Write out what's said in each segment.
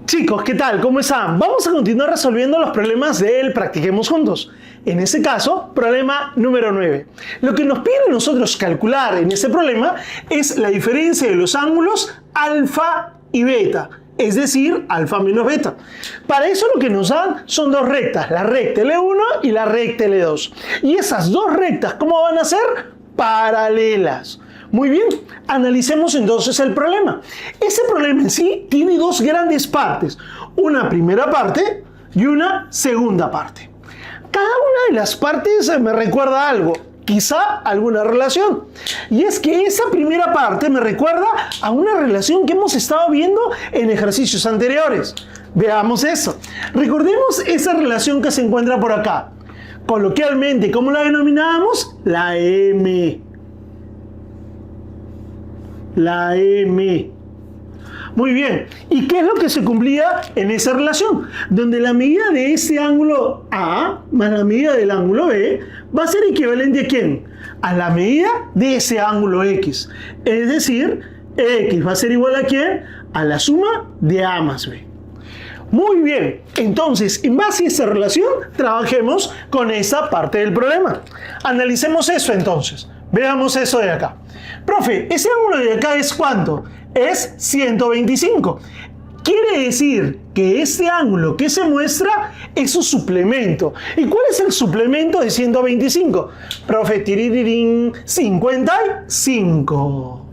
Chicos, ¿qué tal? ¿Cómo están? Vamos a continuar resolviendo los problemas del Practiquemos Juntos. En este caso, problema número 9. Lo que nos pide a nosotros calcular en este problema es la diferencia de los ángulos alfa y beta, es decir, alfa menos beta. Para eso lo que nos dan son dos rectas, la recta L1 y la recta L2. Y esas dos rectas, ¿cómo van a ser? Paralelas. Muy bien, analicemos entonces el problema. Ese problema en sí tiene dos grandes partes, una primera parte y una segunda parte. Cada una de las partes me recuerda algo, quizá alguna relación. Y es que esa primera parte me recuerda a una relación que hemos estado viendo en ejercicios anteriores. Veamos eso. Recordemos esa relación que se encuentra por acá. Coloquialmente, ¿cómo la denominábamos? La M. La M. Muy bien. ¿Y qué es lo que se cumplía en esa relación? Donde la medida de ese ángulo A más la medida del ángulo B va a ser equivalente ¿a quién? A la medida de ese ángulo X. Es decir, X va a ser igual ¿a quién? A la suma de A más B. Muy bien. Entonces, en base a esa relación, trabajemos con esa parte del problema. Analicemos eso entonces. Veamos eso de acá. Profe, ese ángulo de acá es ¿cuánto? Es 125. Quiere decir que este ángulo que se muestra es su suplemento. ¿Y cuál es el suplemento de 125? Profe, tiririrín, 55.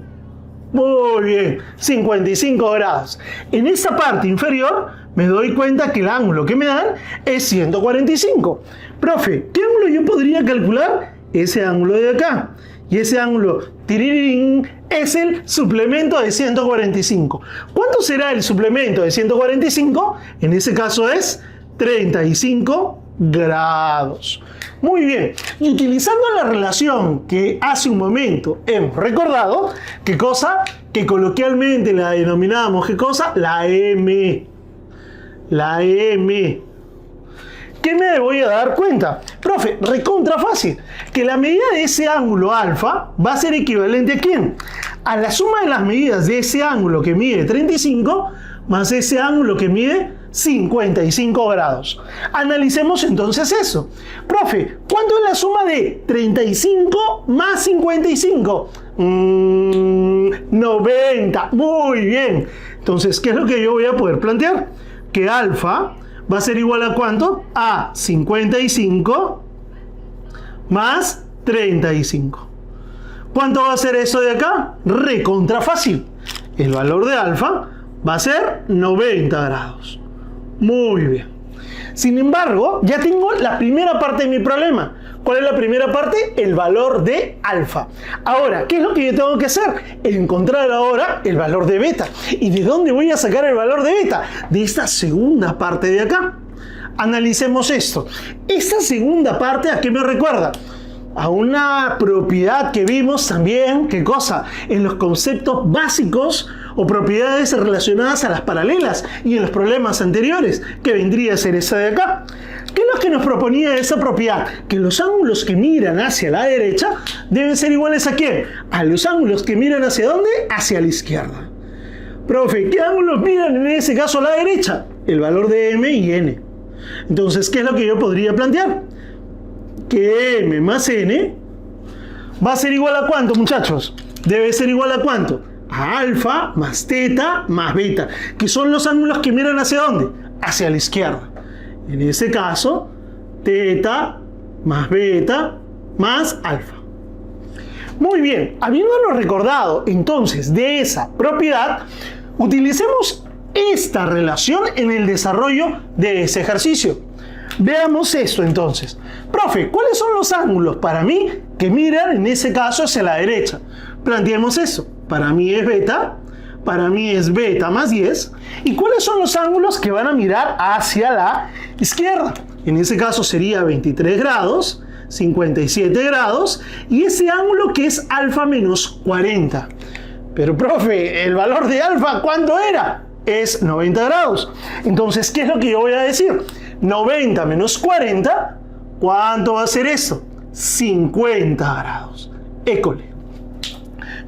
Muy bien, 55 grados. En esta parte inferior me doy cuenta que el ángulo que me dan es 145. Profe, ¿qué ángulo yo podría calcular? Ese ángulo de acá. Y ese ángulo, tirirín, es el suplemento de 145. ¿Cuánto será el suplemento de 145? En ese caso es 35 grados. Muy bien. Y utilizando la relación que hace un momento hemos recordado, ¿qué cosa? Que coloquialmente la denominábamos, ¿qué cosa? La M. La M. ¿Qué me voy a dar cuenta? Profe, recontra fácil, que la medida de ese ángulo alfa va a ser equivalente ¿a quién? A la suma de las medidas de ese ángulo que mide 35 más ese ángulo que mide 55 grados. Analicemos entonces eso. Profe, ¿cuánto es la suma de 35 más 55? 90. Muy bien. Entonces, ¿qué es lo que yo voy a poder plantear? Que alfa va a ser igual a ¿cuánto? A 55 más 35. ¿Cuánto va a ser eso de acá? Recontra fácil. El valor de alfa va a ser 90 grados. Muy bien. Sin embargo, ya tengo la primera parte de mi problema. ¿Cuál es la primera parte? El valor de alfa. Ahora, ¿qué es lo que yo tengo que hacer? Encontrar ahora el valor de beta. ¿Y de dónde voy a sacar el valor de beta? De esta segunda parte de acá. Analicemos esto. Esta segunda parte, ¿a qué me recuerda? A una propiedad que vimos también, ¿qué cosa? En los conceptos básicos o propiedades relacionadas a las paralelas y en los problemas anteriores, que vendría a ser esa de acá. ¿Qué es lo que nos proponía esa propiedad? Que los ángulos que miran hacia la derecha deben ser iguales ¿a quién? A los ángulos que miran ¿hacia dónde? Hacia la izquierda. Profe, ¿qué ángulos miran en ese caso a la derecha? El valor de M y N. Entonces, ¿qué es lo que yo podría plantear? Que M más N va a ser igual a ¿cuánto, muchachos? Debe ser igual a ¿cuánto? A alfa más teta más beta, que son los ángulos que miran ¿hacia dónde? Hacia la izquierda. En ese caso, teta más beta más alfa. Muy bien, habiéndonos recordado entonces de esa propiedad, utilicemos esta relación en el desarrollo de ese ejercicio. Veamos esto entonces. Profe, ¿cuáles son los ángulos para mí que miran en ese caso hacia la derecha? Planteemos eso. Para mí es beta. Para mí es beta más 10. ¿Y cuáles son los ángulos que van a mirar hacia la izquierda? En ese caso sería 23 grados, 57 grados y ese ángulo que es alfa menos 40. Pero profe, ¿el valor de alfa cuánto era? Es 90 grados. Entonces, ¿qué es lo que yo voy a decir? 90 menos 40, ¿cuánto va a ser eso? 50 grados. École.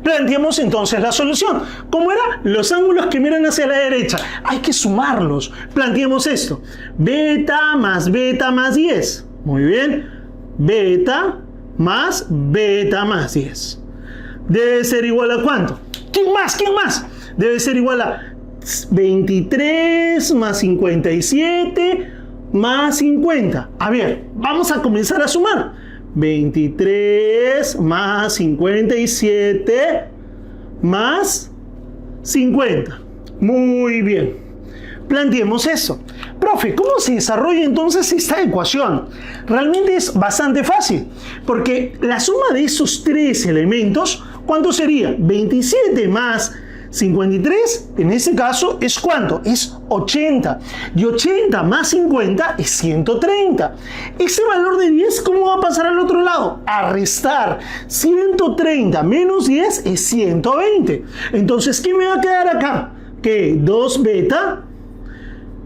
Planteamos entonces la solución. ¿Cómo era? Los ángulos que miran hacia la derecha. Hay que sumarlos. Planteamos esto. Beta más 10. Muy bien. Beta más 10. Debe ser igual a ¿cuánto? ¿Quién más? ¿Quién más? Debe ser igual a 23 más 57 más 50. A ver, vamos a comenzar a sumar. 23 más 57 más 50. Muy bien. Planteemos eso. Profe, ¿cómo se desarrolla entonces esta ecuación? Realmente es bastante fácil, porque la suma de esos tres elementos, ¿cuánto sería? 27 más 53, en este caso, ¿es cuánto? Es 80. Y 80 más 50 es 130. Ese valor de 10, ¿cómo va a pasar al otro lado? A restar. 130 menos 10 es 120. Entonces, ¿qué me va a quedar acá? Que 2 beta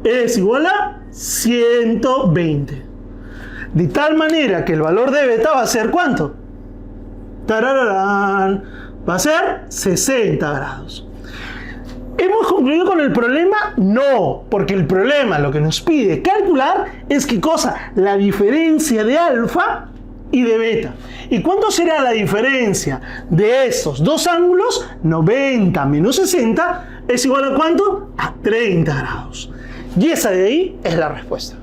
es igual a 120. De tal manera que el valor de beta va a ser ¿cuánto? ¡Tarararán! Va a ser 60 grados. ¿Hemos concluido con el problema? No, porque el problema lo que nos pide calcular es ¿qué cosa? La diferencia de alfa y de beta. ¿Y cuánto será la diferencia de estos dos ángulos? 90 menos 60 es igual a ¿cuánto? A 30 grados. Y esa de ahí es la respuesta.